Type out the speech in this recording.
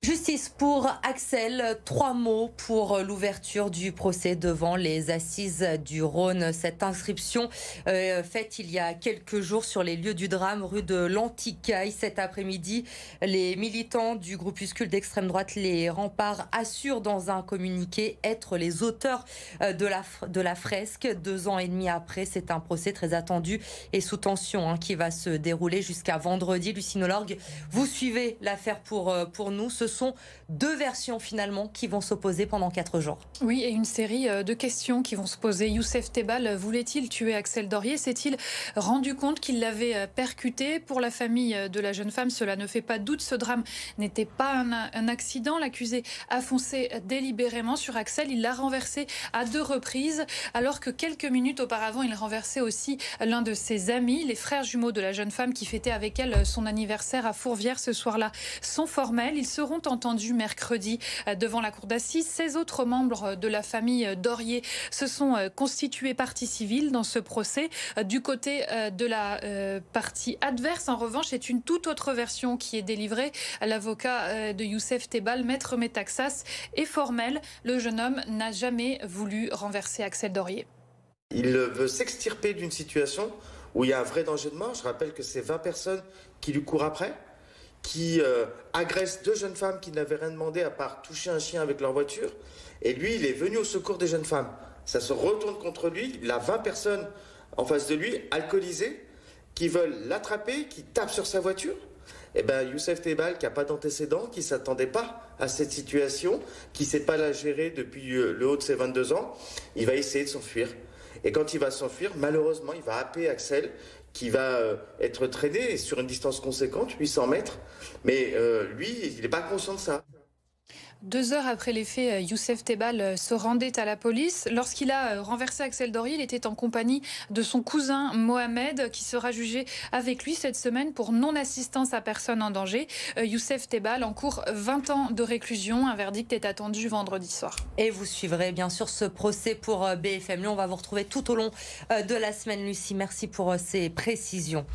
Justice pour Axel, 3 mots pour l'ouverture du procès devant les assises du Rhône. Cette inscription faite il y a quelques jours sur les lieux du drame rue de l'Anticaille. Cet après-midi, les militants du groupuscule d'extrême droite Les Remparts assurent dans un communiqué être les auteurs de la fresque. 2 ans et demi après, c'est un procès très attendu et sous tension qui va se dérouler jusqu'à vendredi. Lucinologue, vous suivez l'affaire pour nous. Ce sont 2 versions finalement qui vont s'opposer pendant 4 jours. Oui, et une série de questions qui vont se poser. Youssef Tebal voulait-il tuer Axel Dorier? S'est-il rendu compte qu'il l'avait percuté? Pour la famille de la jeune femme, cela ne fait pas doute. Ce drame n'était pas un accident. L'accusé a foncé délibérément sur Axel. Il l'a renversé à 2 reprises, alors que quelques minutes auparavant, il renversait aussi l'un de ses amis. Les frères jumeaux de la jeune femme qui fêtait avec elle son anniversaire à Fourvière ce soir-là sont formels. Ils seront entendus mercredi devant la cour d'assises. 16 autres membres de la famille Dorier se sont constitués partie civile dans ce procès. Du côté de la partie adverse, en revanche, c'est une toute autre version qui est délivrée. L'avocat de Youssef Tebal, maître Metaxas, est formel. Le jeune homme n'a jamais voulu renverser Axel Dorier. Il veut s'extirper d'une situation où il y a un vrai danger de mort. Je rappelle que c'est 20 personnes qui lui courent après, qui agressent 2 jeunes femmes qui n'avaient rien demandé à part toucher un chien avec leur voiture. Et lui, il est venu au secours des jeunes femmes. Ça se retourne contre lui. Il a 20 personnes en face de lui, alcoolisées, qui veulent l'attraper, qui tapent sur sa voiture. Eh bien, Youssef Tebal, qui n'a pas d'antécédents, qui ne s'attendait pas à cette situation, qui ne sait pas la gérer depuis le haut de ses 22 ans, il va essayer de s'enfuir. Et quand il va s'enfuir, malheureusement, il va happer Axel, qui va être traîné sur une distance conséquente, 800 mètres. Mais lui, il n'est pas conscient de ça. 2 heures après les faits, Youssef Tebal se rendait à la police. Lorsqu'il a renversé Axel Dorier, il était en compagnie de son cousin Mohamed, qui sera jugé avec lui cette semaine pour non-assistance à personne en danger. Youssef Tebal encourt 20 ans de réclusion. Un verdict est attendu vendredi soir. Et vous suivrez bien sûr ce procès pour BFM Lyon. On va vous retrouver tout au long de la semaine, Lucie. Merci pour ces précisions.